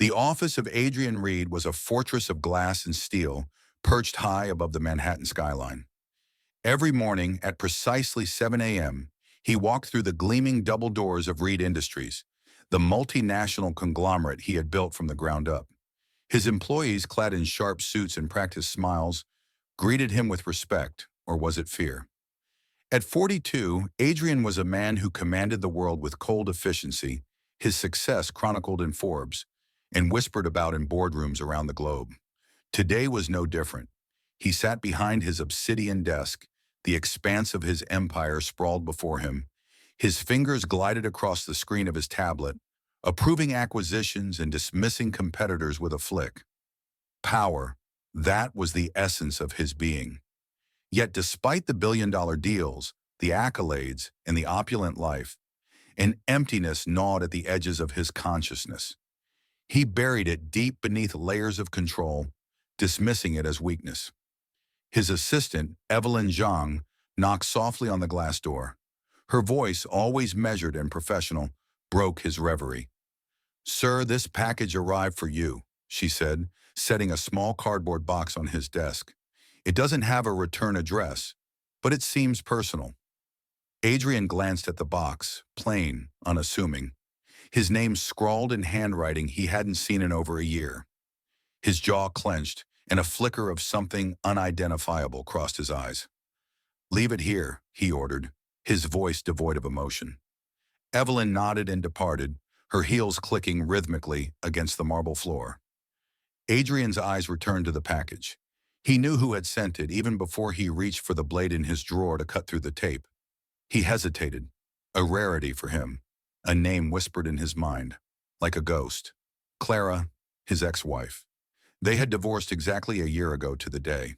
The office of Adrian Reed was a fortress of glass and steel, perched high above the Manhattan skyline. Every morning at precisely 7 a.m., he walked through the gleaming double doors of Reed Industries, the multinational conglomerate he had built from the ground up. His employees, clad in sharp suits and practiced smiles, greeted him with respect, or was it fear? At 42, Adrian was a man who commanded the world with cold efficiency, his success chronicled in Forbes, and whispered about in boardrooms around the globe. Today was no different. He sat behind his obsidian desk, the expanse of his empire sprawled before him. His fingers glided across the screen of his tablet, approving acquisitions and dismissing competitors with a flick. Power, that was the essence of his being. Yet despite the billion-dollar deals, the accolades, and the opulent life, an emptiness gnawed at the edges of his consciousness. He buried it deep beneath layers of control, dismissing it as weakness. His assistant, Evelyn Zhang, knocked softly on the glass door. Her voice, always measured and professional, broke his reverie. "Sir, this package arrived for you," she said, setting a small cardboard box on his desk. "It doesn't have a return address, but it seems personal." Adrian glanced at the box, plain, unassuming. His name scrawled in handwriting he hadn't seen in over a year. His jaw clenched, and a flicker of something unidentifiable crossed his eyes. "Leave it here," he ordered, his voice devoid of emotion. Evelyn nodded and departed, her heels clicking rhythmically against the marble floor. Adrian's eyes returned to the package. He knew who had sent it even before he reached for the blade in his drawer to cut through the tape. He hesitated, a rarity for him, a name whispered in his mind, like a ghost. Clara, his ex-wife. They had divorced exactly a year ago to the day.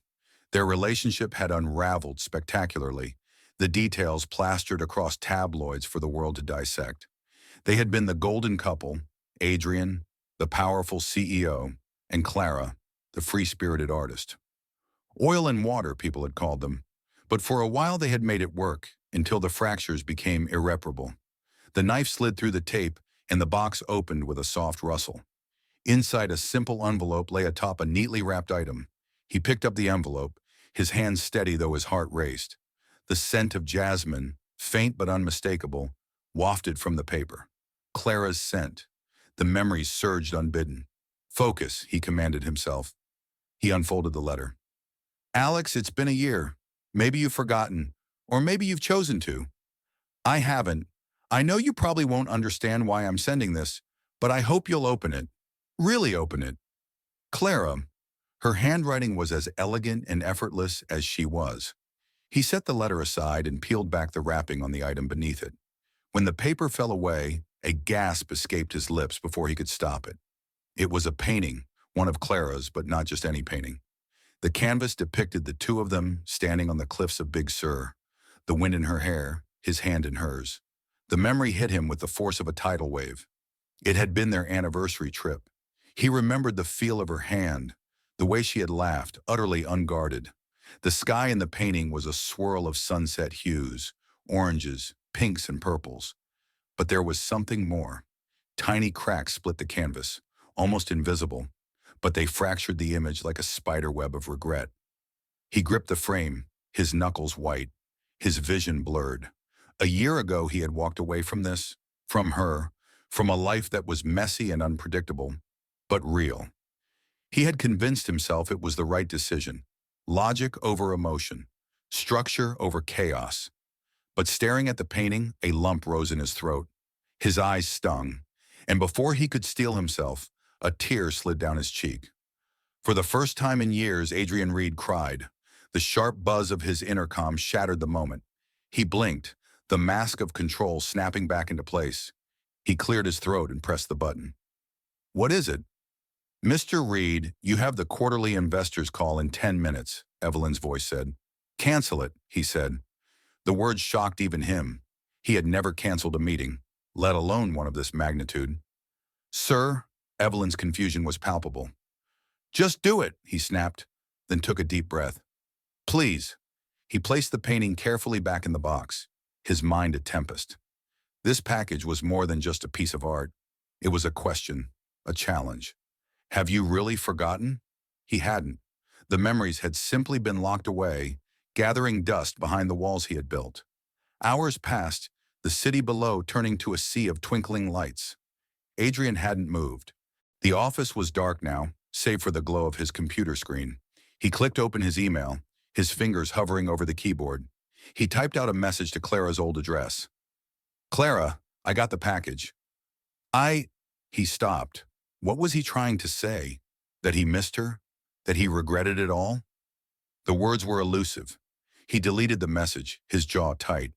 Their relationship had unraveled spectacularly, the details plastered across tabloids for the world to dissect. They had been the golden couple, Adrian, the powerful CEO, and Clara, the free-spirited artist. Oil and water, people had called them. But for a while they had made it work, until the fractures became irreparable. The knife slid through the tape, and the box opened with a soft rustle. Inside a simple envelope lay atop a neatly wrapped item. He picked up the envelope, his hand steady though his heart raced. The scent of jasmine, faint but unmistakable, wafted from the paper. Clara's scent. The memories surged unbidden. "Focus," he commanded himself. He unfolded the letter. "Alex, it's been a year. Maybe you've forgotten, or maybe you've chosen to. I haven't. I know you probably won't understand why I'm sending this, but I hope you'll open it. Really open it. Clara." Her handwriting was as elegant and effortless as she was. He set the letter aside and peeled back the wrapping on the item beneath it. When the paper fell away, a gasp escaped his lips before he could stop it. It was a painting, one of Clara's, but not just any painting. The canvas depicted the two of them standing on the cliffs of Big Sur, the wind in her hair, his hand in hers. The memory hit him with the force of a tidal wave. It had been their anniversary trip. He remembered the feel of her hand, the way she had laughed, utterly unguarded. The sky in the painting was a swirl of sunset hues, oranges, pinks, and purples. But there was something more. Tiny cracks split the canvas, almost invisible, but they fractured the image like a spider web of regret. He gripped the frame, his knuckles white, his vision blurred. A year ago he had walked away from this, from her, from a life that was messy and unpredictable, but real. He had convinced himself it was the right decision. Logic over emotion, structure over chaos. But staring at the painting, a lump rose in his throat. His eyes stung, and before he could steel himself, a tear slid down his cheek. For the first time in years, Adrian Reed cried. The sharp buzz of his intercom shattered the moment. He blinked, the mask of control snapping back into place. He cleared his throat and pressed the button. "What is it?" "Mr. Reed, you have the quarterly investors call in 10 minutes, Evelyn's voice said. "Cancel it," he said. The words shocked even him. He had never canceled a meeting, let alone one of this magnitude. "Sir," Evelyn's confusion was palpable. "Just do it," he snapped, then took a deep breath. "Please." He placed the painting carefully back in the box, his mind a tempest. This package was more than just a piece of art. It was a question. a challenge. Have you really forgotten? He hadn't. The memories had simply been locked away, gathering dust behind the walls he had built. Hours passed, the city below turning to a sea of twinkling lights. Adrian hadn't moved. The office was dark now, save for the glow of his computer screen. He clicked open his email, his fingers hovering over the keyboard. He typed out a message to Clara's old address. Clara, I got the package. I... He stopped. What was he trying to say? That he missed her? That he regretted it all? The words were elusive. He deleted the message, his jaw tight.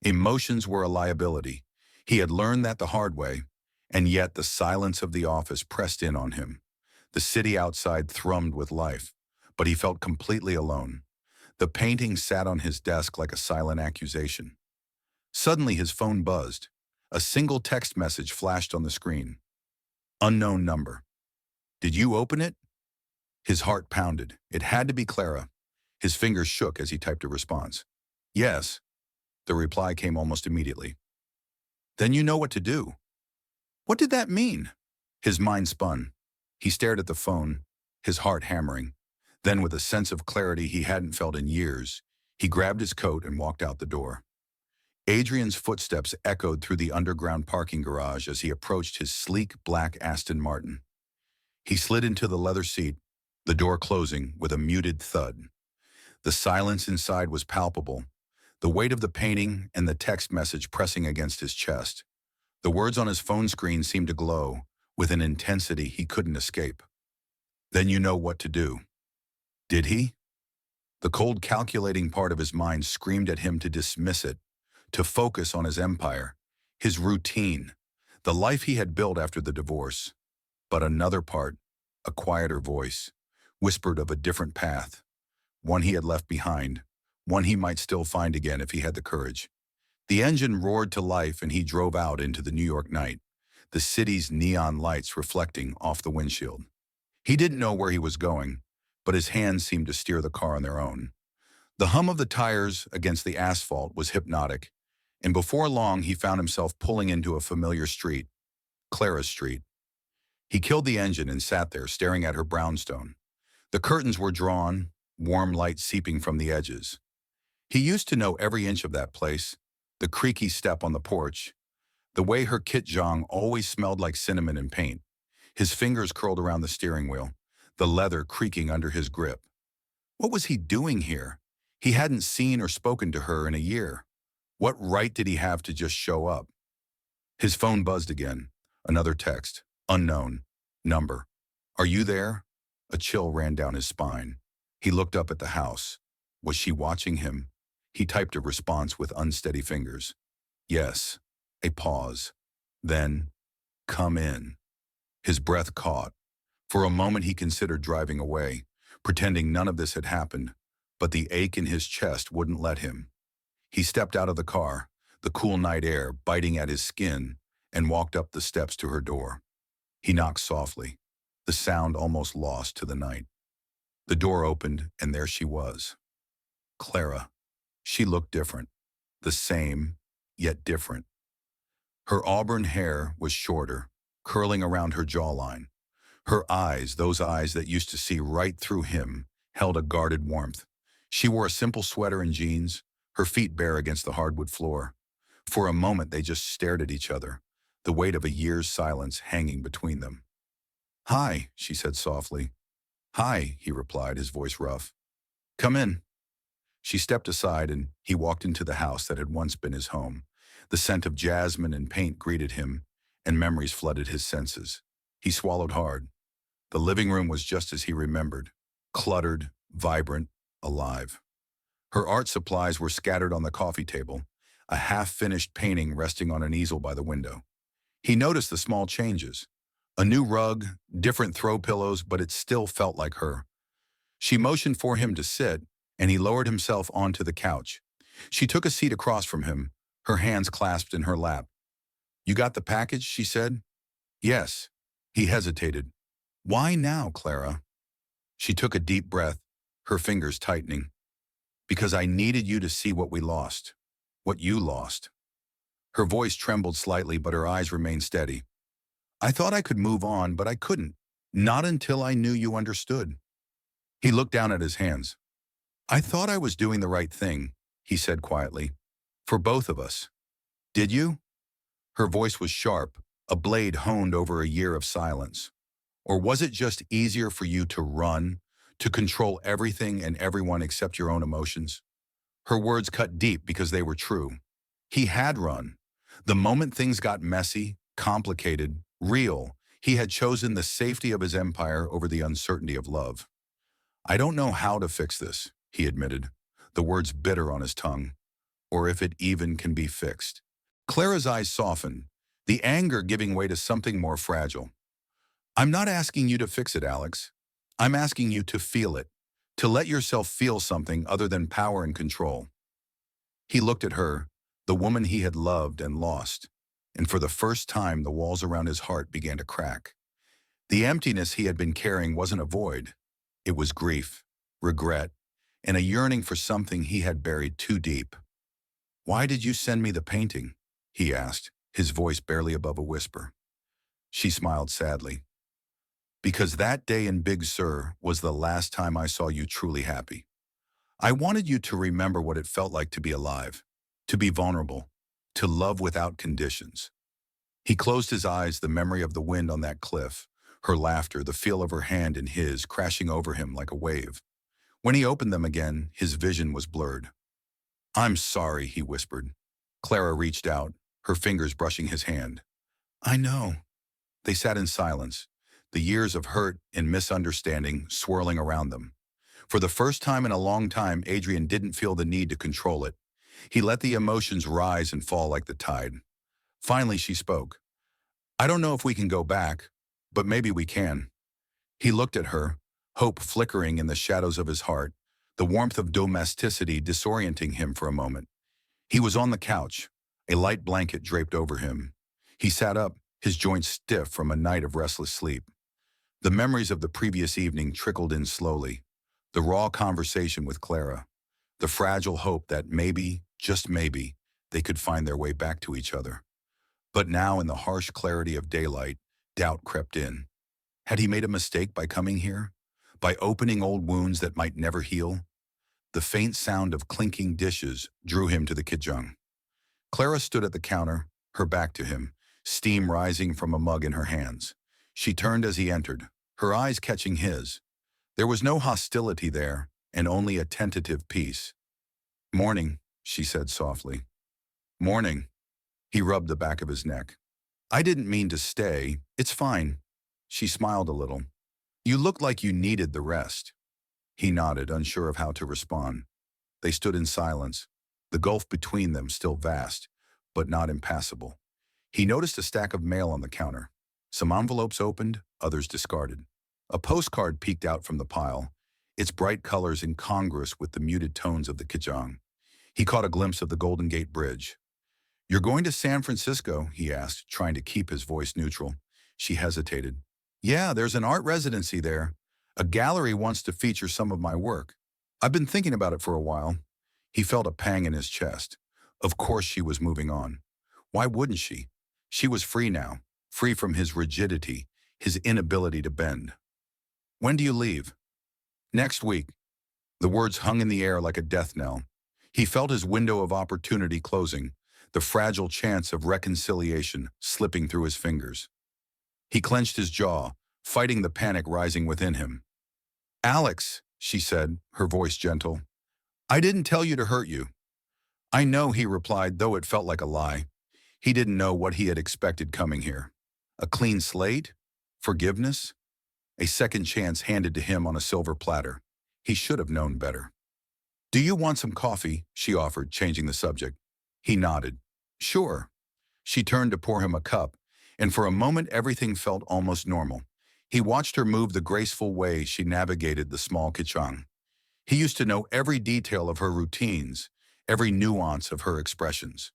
Emotions were a liability. He had learned that the hard way, and yet the silence of the office pressed in on him. The city outside thrummed with life, but he felt completely alone. The painting sat on his desk like a silent accusation. Suddenly his phone buzzed. A single text message flashed on the screen. Unknown number. Did you open it? His heart pounded. It had to be Clara. His fingers shook as he typed a response. Yes. The reply came almost immediately. Then you know what to do. What did that mean? His mind spun. He stared at the phone, his heart hammering. Then, with a sense of clarity he hadn't felt in years, he grabbed his coat and walked out the door. Adrian's footsteps echoed through the underground parking garage as he approached his sleek black Aston Martin. He slid into the leather seat, the door closing with a muted thud. The silence inside was palpable, the weight of the painting and the text message pressing against his chest. The words on his phone screen seemed to glow, with an intensity he couldn't escape. Then you know what to do. Did he? The cold, calculating part of his mind screamed at him to dismiss it, to focus on his empire, his routine, the life he had built after the divorce. But another part, a quieter voice, whispered of a different path, one he had left behind, one he might still find again if he had the courage. The engine roared to life and he drove out into the New York night, the city's neon lights reflecting off the windshield. He didn't know where he was going, but his hands seemed to steer the car on their own. The hum of the tires against the asphalt was hypnotic, and before long he found himself pulling into a familiar street, Clara's Street. He killed the engine and sat there staring at her brownstone. The curtains were drawn, warm light seeping from the edges. He used to know every inch of that place, the creaky step on the porch, the way her kitjong always smelled like cinnamon and paint. His fingers curled around the steering wheel, the leather creaking under his grip. What was he doing here? He hadn't seen or spoken to her in a year. What right did he have to just show up? His phone buzzed again. Another text. Unknown. Number. Are you there? A chill ran down his spine. He looked up at the house. Was she watching him? He typed a response with unsteady fingers. Yes. A pause. Then, come in. His breath caught. For a moment he considered driving away, pretending none of this had happened, but the ache in his chest wouldn't let him. He stepped out of the car, the cool night air biting at his skin, and walked up the steps to her door. He knocked softly, the sound almost lost to the night. The door opened, and there she was. Clara. She looked different. The same, yet different. Her auburn hair was shorter, curling around her jawline. Her eyes, those eyes that used to see right through him, held a guarded warmth. She wore a simple sweater and jeans, her feet bare against the hardwood floor. For a moment they just stared at each other, the weight of a year's silence hanging between them. Hi, she said softly. Hi, he replied, his voice rough. Come in. She stepped aside and he walked into the house that had once been his home. The scent of jasmine and paint greeted him, and memories flooded his senses. He swallowed hard. The living room was just as he remembered, cluttered, vibrant, alive. Her art supplies were scattered on the coffee table, a half-finished painting resting on an easel by the window. He noticed the small changes. A new rug, different throw pillows, but it still felt like her. She motioned for him to sit, and he lowered himself onto the couch. She took a seat across from him, her hands clasped in her lap. You got the package, she said. Yes. He hesitated. Why now, Clara? She took a deep breath, her fingers tightening. Because I needed you to see what we lost, what you lost. Her voice trembled slightly, but her eyes remained steady. I thought I could move on, but I couldn't. Not until I knew you understood. He looked down at his hands. I thought I was doing the right thing, he said quietly. For both of us. Did you? Her voice was sharp, a blade honed over a year of silence. Or was it just easier for you to run, to control everything and everyone except your own emotions? Her words cut deep because they were true. He had run. The moment things got messy, complicated, real, he had chosen the safety of his empire over the uncertainty of love. I don't know how to fix this, he admitted, the words bitter on his tongue, or if it even can be fixed. Clara's eyes softened, the anger giving way to something more fragile. I'm not asking you to fix it, Alex. I'm asking you to feel it, to let yourself feel something other than power and control. He looked at her, the woman he had loved and lost, and for the first time the walls around his heart began to crack. The emptiness he had been carrying wasn't a void. It was grief, regret, and a yearning for something he had buried too deep. Why did you send me the painting? He asked, his voice barely above a whisper. She smiled sadly. Because that day in Big Sur was the last time I saw you truly happy. I wanted you to remember what it felt like to be alive, to be vulnerable, to love without conditions. He closed his eyes, the memory of the wind on that cliff, her laughter, the feel of her hand in his, crashing over him like a wave. When he opened them again, his vision was blurred. I'm sorry, he whispered. Clara reached out, her fingers brushing his hand. I know. They sat in silence, the years of hurt and misunderstanding swirling around them. For the first time in a long time, Adrian didn't feel the need to control it. He let the emotions rise and fall like the tide. Finally, she spoke. I don't know if we can go back, but maybe we can. He looked at her, hope flickering in the shadows of his heart, the warmth of domesticity disorienting him for a moment. He was on the couch, a light blanket draped over him. He sat up, his joints stiff from a night of restless sleep. The memories of the previous evening trickled in slowly. The raw conversation with Clara. The fragile hope that maybe, just maybe, they could find their way back to each other. But now in the harsh clarity of daylight, doubt crept in. Had he made a mistake by coming here? By opening old wounds that might never heal? The faint sound of clinking dishes drew him to the kitchen. Clara stood at the counter, her back to him, steam rising from a mug in her hands. She turned as he entered, her eyes catching his. There was no hostility there, and only a tentative peace. Morning, she said softly. Morning. He rubbed the back of his neck. I didn't mean to stay. It's fine. She smiled a little. You looked like you needed the rest. He nodded, unsure of how to respond. They stood in silence, the gulf between them still vast, but not impassable. He noticed a stack of mail on the counter. Some envelopes opened, others discarded. A postcard peeked out from the pile, its bright colors incongruous with the muted tones of the kitchen. He caught a glimpse of the Golden Gate Bridge. You're going to San Francisco, he asked, trying to keep his voice neutral. She hesitated. Yeah, there's an art residency there. A gallery wants to feature some of my work. I've been thinking about it for a while. He felt a pang in his chest. Of course she was moving on. Why wouldn't she? She was free now, free from his rigidity, his inability to bend. When do you leave? Next week. The words hung in the air like a death knell. He felt his window of opportunity closing, the fragile chance of reconciliation slipping through his fingers. He clenched his jaw, fighting the panic rising within him. Alex, she said, her voice gentle. I didn't tell you to hurt you. I know, he replied, though it felt like a lie. He didn't know what he had expected coming here. A clean slate? Forgiveness? A second chance handed to him on a silver platter. He should have known better. Do you want some coffee? She offered, changing the subject. He nodded. Sure. She turned to pour him a cup, and for a moment everything felt almost normal. He watched her move the graceful way she navigated the small kitchen. He used to know every detail of her routines, every nuance of her expressions.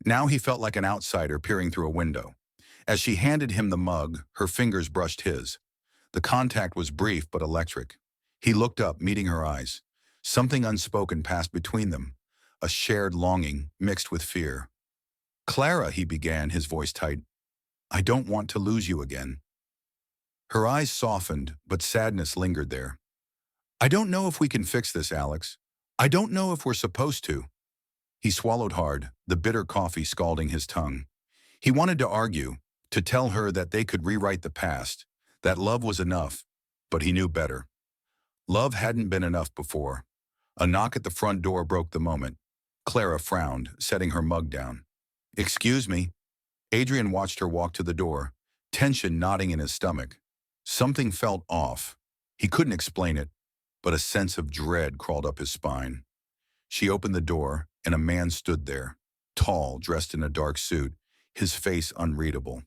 Now he felt like an outsider peering through a window. As she handed him the mug, her fingers brushed his. The contact was brief but electric. He looked up, meeting her eyes. Something unspoken passed between them, a shared longing mixed with fear. Clara, he began, his voice tight. I don't want to lose you again. Her eyes softened, but sadness lingered there. I don't know if we can fix this, Alex. I don't know if we're supposed to. He swallowed hard, the bitter coffee scalding his tongue. He wanted to argue, to tell her that they could rewrite the past, that love was enough, but he knew better. Love hadn't been enough before. A knock at the front door broke the moment. Clara frowned, setting her mug down. Excuse me. Adrian watched her walk to the door, tension knotting in his stomach. Something felt off. He couldn't explain it, but a sense of dread crawled up his spine. She opened the door, and a man stood there, tall, dressed in a dark suit, his face unreadable.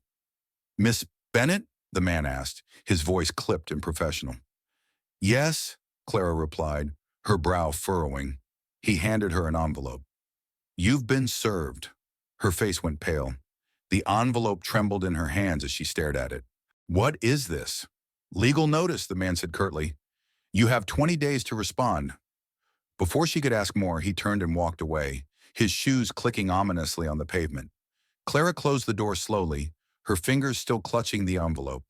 Miss Bennett? The man asked, his voice clipped and professional. Yes, Clara replied, her brow furrowing. He handed her an envelope. You've been served. Her face went pale. The envelope trembled in her hands as she stared at it. What is this? Legal notice, the man said curtly. You have 20 days to respond. Before she could ask more, he turned and walked away, his shoes clicking ominously on the pavement. Clara closed the door slowly, her fingers still clutching the envelope.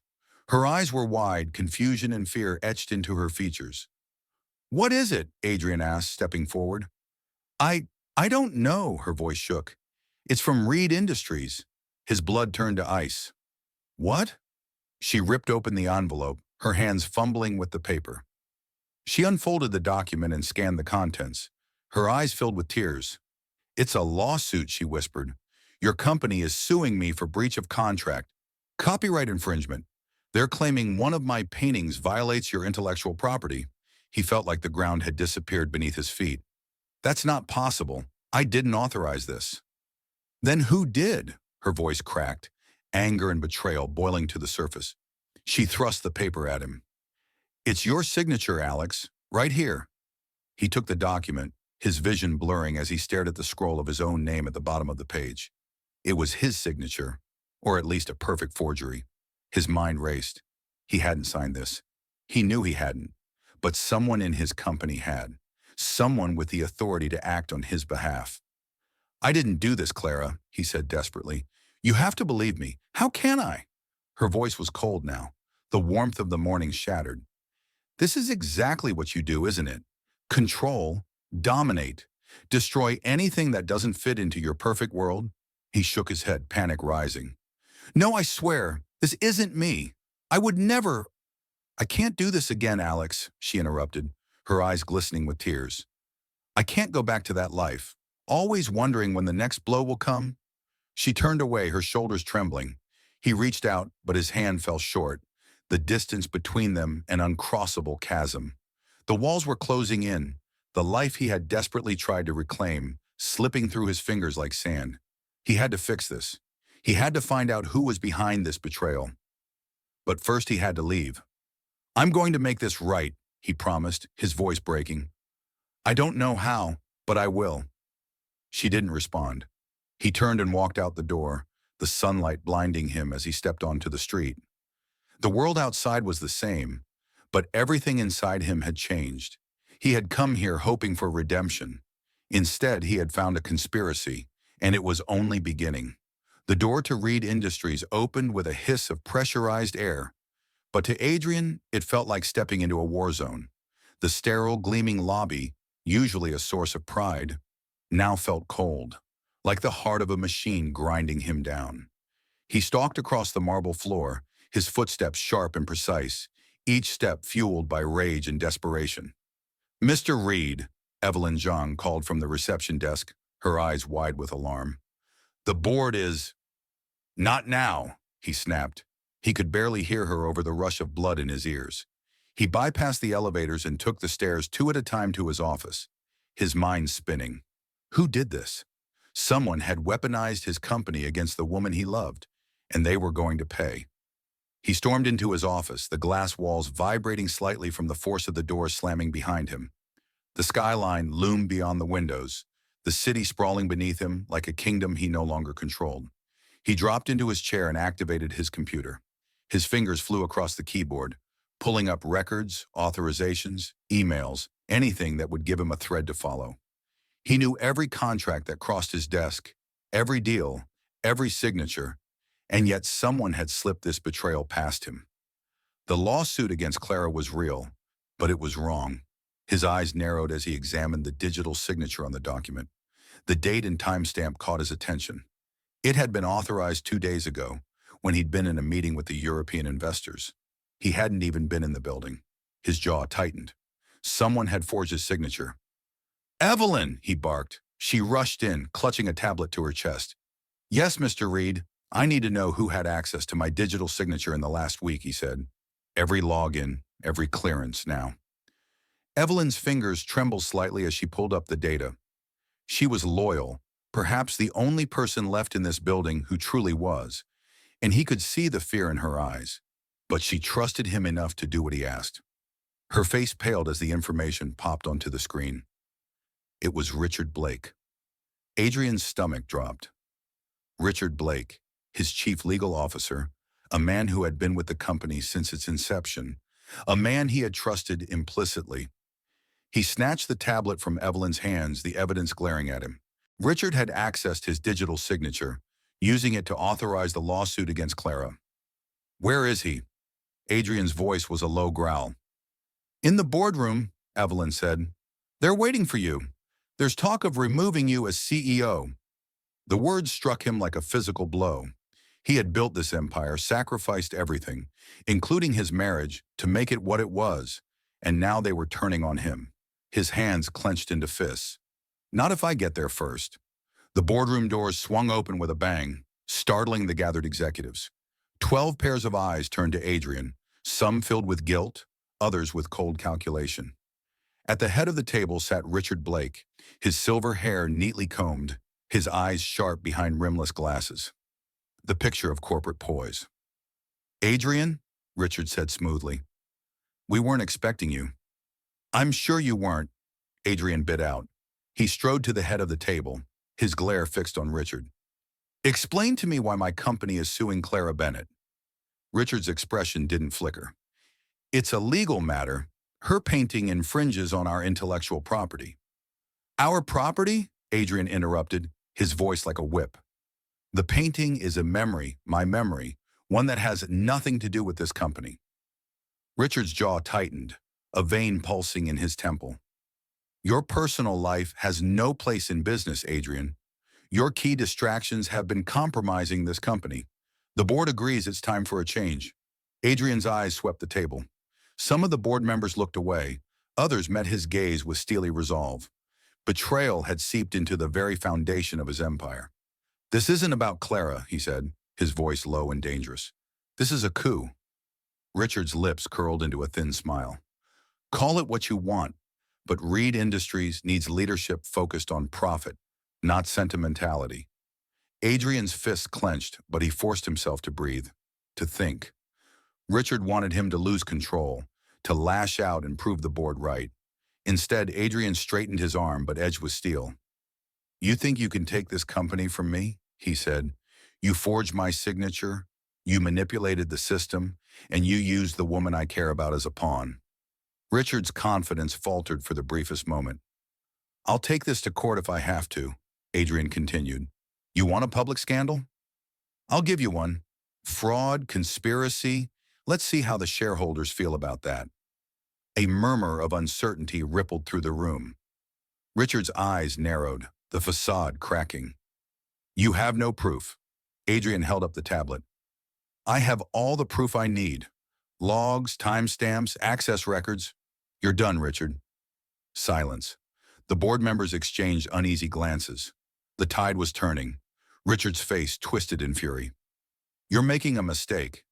Her eyes were wide, confusion and fear etched into her features. What is it? Adrian asked, stepping forward. I don't know, her voice shook. It's from Reed Industries. His blood turned to ice. What? She ripped open the envelope, her hands fumbling with the paper. She unfolded the document and scanned the contents, her eyes filled with tears. It's a lawsuit, she whispered. Your company is suing me for breach of contract, copyright infringement. They're claiming one of my paintings violates your intellectual property. He felt like the ground had disappeared beneath his feet. That's not possible. I didn't authorize this. Then who did? Her voice cracked, anger and betrayal boiling to the surface. She thrust the paper at him. It's your signature, Alex, right here. He took the document, his vision blurring as he stared at the scroll of his own name at the bottom of the page. It was his signature, or at least a perfect forgery. His mind raced. He hadn't signed this. He knew he hadn't, but someone in his company had. Someone with the authority to act on his behalf. I didn't do this, Clara, he said desperately. You have to believe me. How can I? Her voice was cold now. The warmth of the morning shattered. This is exactly what you do, isn't it? Control, dominate, destroy anything that doesn't fit into your perfect world. He shook his head, panic rising. No, I swear, this isn't me. I would never. I can't do this again, Alex, she interrupted, her eyes glistening with tears. I can't go back to that life, always wondering when the next blow will come. She turned away, her shoulders trembling. He reached out, but his hand fell short, the distance between them an uncrossable chasm. The walls were closing in, the life he had desperately tried to reclaim, slipping through his fingers like sand. He had to fix this. He had to find out who was behind this betrayal. But first he had to leave. I'm going to make this right, he promised, his voice breaking. I don't know how, but I will. She didn't respond. He turned and walked out the door, the sunlight blinding him as he stepped onto the street. The world outside was the same, but everything inside him had changed. He had come here hoping for redemption. Instead, he had found a conspiracy, and it was only beginning. The door to Reed Industries opened with a hiss of pressurized air, but to Adrian, it felt like stepping into a war zone. The sterile, gleaming lobby, usually a source of pride, now felt cold, like the heart of a machine grinding him down. He stalked across the marble floor, his footsteps sharp and precise, each step fueled by rage and desperation. Mr. Reed, Evelyn Zhang called from the reception desk, her eyes wide with alarm. The board is... Not now, he snapped. He could barely hear her over the rush of blood in his ears. He bypassed the elevators and took the stairs two at a time to his office, his mind spinning. Who did this? Someone had weaponized his company against the woman he loved, and they were going to pay. He stormed into his office, the glass walls vibrating slightly from the force of the door slamming behind him. The skyline loomed beyond the windows, the city sprawling beneath him like a kingdom he no longer controlled. He dropped into his chair and activated his computer. His fingers flew across the keyboard, pulling up records, authorizations, emails, anything that would give him a thread to follow. He knew every contract that crossed his desk, every deal, every signature, And yet someone had slipped this betrayal past him. The lawsuit against Clara was real, but it was wrong. His eyes narrowed as he examined the digital signature on the document. The date and timestamp caught his attention. It had been authorized 2 days ago, when he'd been in a meeting with the European investors. He hadn't even been in the building. His jaw tightened. Someone had forged his signature. "Evelyn!" he barked. She rushed in, clutching a tablet to her chest. "Yes, Mr. Reed. I need to know who had access to my digital signature in the last week," he said. "Every login, every clearance now." Evelyn's fingers trembled slightly as she pulled up the data. She was loyal, perhaps the only person left in this building who truly was, and he could see the fear in her eyes. But she trusted him enough to do what he asked. Her face paled as the information popped onto the screen. It was Richard Blake. Adrian's stomach dropped. Richard Blake, his chief legal officer, a man who had been with the company since its inception, a man he had trusted implicitly. He snatched the tablet from Evelyn's hands, the evidence glaring at him. Richard had accessed his digital signature, using it to authorize the lawsuit against Clara. "Where is he?" Adrian's voice was a low growl. "In the boardroom," Evelyn said. "They're waiting for you. There's talk of removing you as CEO. The words struck him like a physical blow. He had built this empire, sacrificed everything, including his marriage, to make it what it was, and now they were turning on him. His hands clenched into fists. "Not if I get there first." The boardroom doors swung open with a bang, startling the gathered executives. 12 pairs of eyes turned to Adrian, some filled with guilt, others with cold calculation. At the head of the table sat Richard Blake, his silver hair neatly combed, his eyes sharp behind rimless glasses. The picture of corporate poise. "Adrian," Richard said smoothly, "we weren't expecting you." "I'm sure you weren't," Adrian bit out. He strode to the head of the table, his glare fixed on Richard. "Explain to me why my company is suing Clara Bennett." Richard's expression didn't flicker. "It's a legal matter. Her painting infringes on our intellectual property." "Our property?" Adrian interrupted, his voice like a whip. "The painting is a memory, my memory, one that has nothing to do with this company." Richard's jaw tightened, a vein pulsing in his temple. "Your personal life has no place in business, Adrian. Your key distractions have been compromising this company. The board agrees it's time for a change." Adrian's eyes swept the table. Some of the board members looked away. Others met his gaze with steely resolve. Betrayal had seeped into the very foundation of his empire. "This isn't about Clara," he said, his voice low and dangerous. "This is a coup." Richard's lips curled into a thin smile. "Call it what you want, but Reed Industries needs leadership focused on profit, not sentimentality." Adrian's fists clenched, but he forced himself to breathe, to think. Richard wanted him to lose control, to lash out and prove the board right. Instead, Adrian straightened his arm, but edged with steel. "You think you can take this company from me?" he said. "You forged my signature, you manipulated the system, and you used the woman I care about as a pawn." Richard's confidence faltered for the briefest moment. "I'll take this to court if I have to," Adrian continued. "You want a public scandal? I'll give you one. Fraud, conspiracy. Let's see how the shareholders feel about that." A murmur of uncertainty rippled through the room. Richard's eyes narrowed, the facade cracking. "You have no proof." Adrian held up the tablet. "I have all the proof I need. Logs, timestamps, access records." "You're done, Richard." Silence. The board members exchanged uneasy glances. The tide was turning. Richard's face twisted in fury. "You're making a mistake."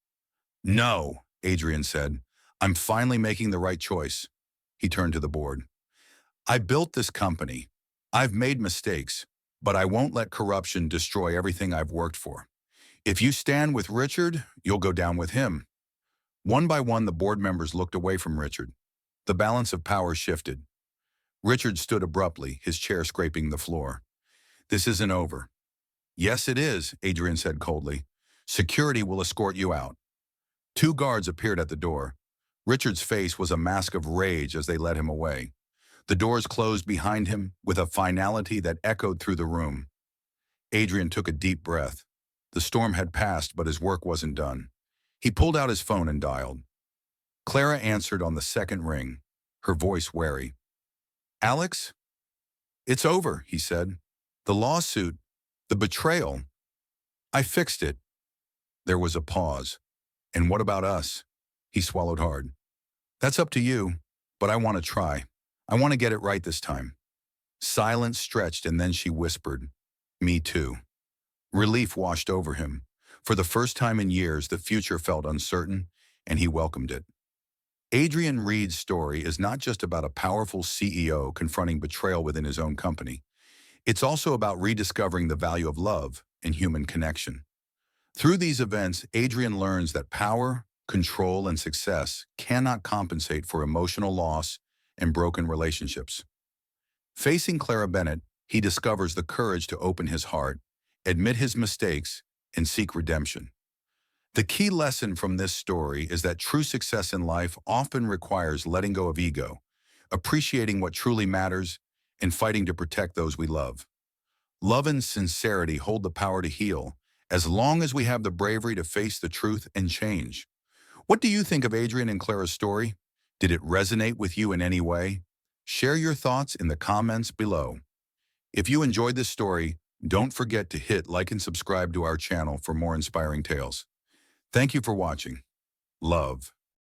"No," Adrian said. "I'm finally making the right choice." He turned to the board. "I built this company. I've made mistakes, but I won't let corruption destroy everything I've worked for. If you stand with Richard, you'll go down with him." One by one, the board members looked away from Richard. The balance of power shifted. Richard stood abruptly, his chair scraping the floor. "This isn't over." "Yes, it is," Adrian said coldly. "Security will escort you out." 2 guards appeared at the door. Richard's face was a mask of rage as they led him away. The doors closed behind him with a finality that echoed through the room. Adrian took a deep breath. The storm had passed, but his work wasn't done. He pulled out his phone and dialed. Clara answered on the second ring, her voice wary. "Alex? It's over," he said. "The lawsuit, the betrayal. I fixed it." There was a pause. "And what about us?" He swallowed hard. "That's up to you, but I want to try. I want to get it right this time." Silence stretched, and then she whispered, "Me too." Relief washed over him. For the first time in years, the future felt uncertain, and he welcomed it. Adrian Reed's story is not just about a powerful CEO confronting betrayal within his own company. It's also about rediscovering the value of love and human connection. Through these events, Adrian learns that power, control, and success cannot compensate for emotional loss and broken relationships. Facing Clara Bennett, he discovers the courage to open his heart, admit his mistakes, and seek redemption. The key lesson from this story is that true success in life often requires letting go of ego, appreciating what truly matters, and fighting to protect those we love. Love and sincerity hold the power to heal, as long as we have the bravery to face the truth and change. What do you think of Adrian and Clara's story? Did it resonate with you in any way? Share your thoughts in the comments below. If you enjoyed this story, don't forget to hit like and subscribe to our channel for more inspiring tales. Thank you for watching. Love.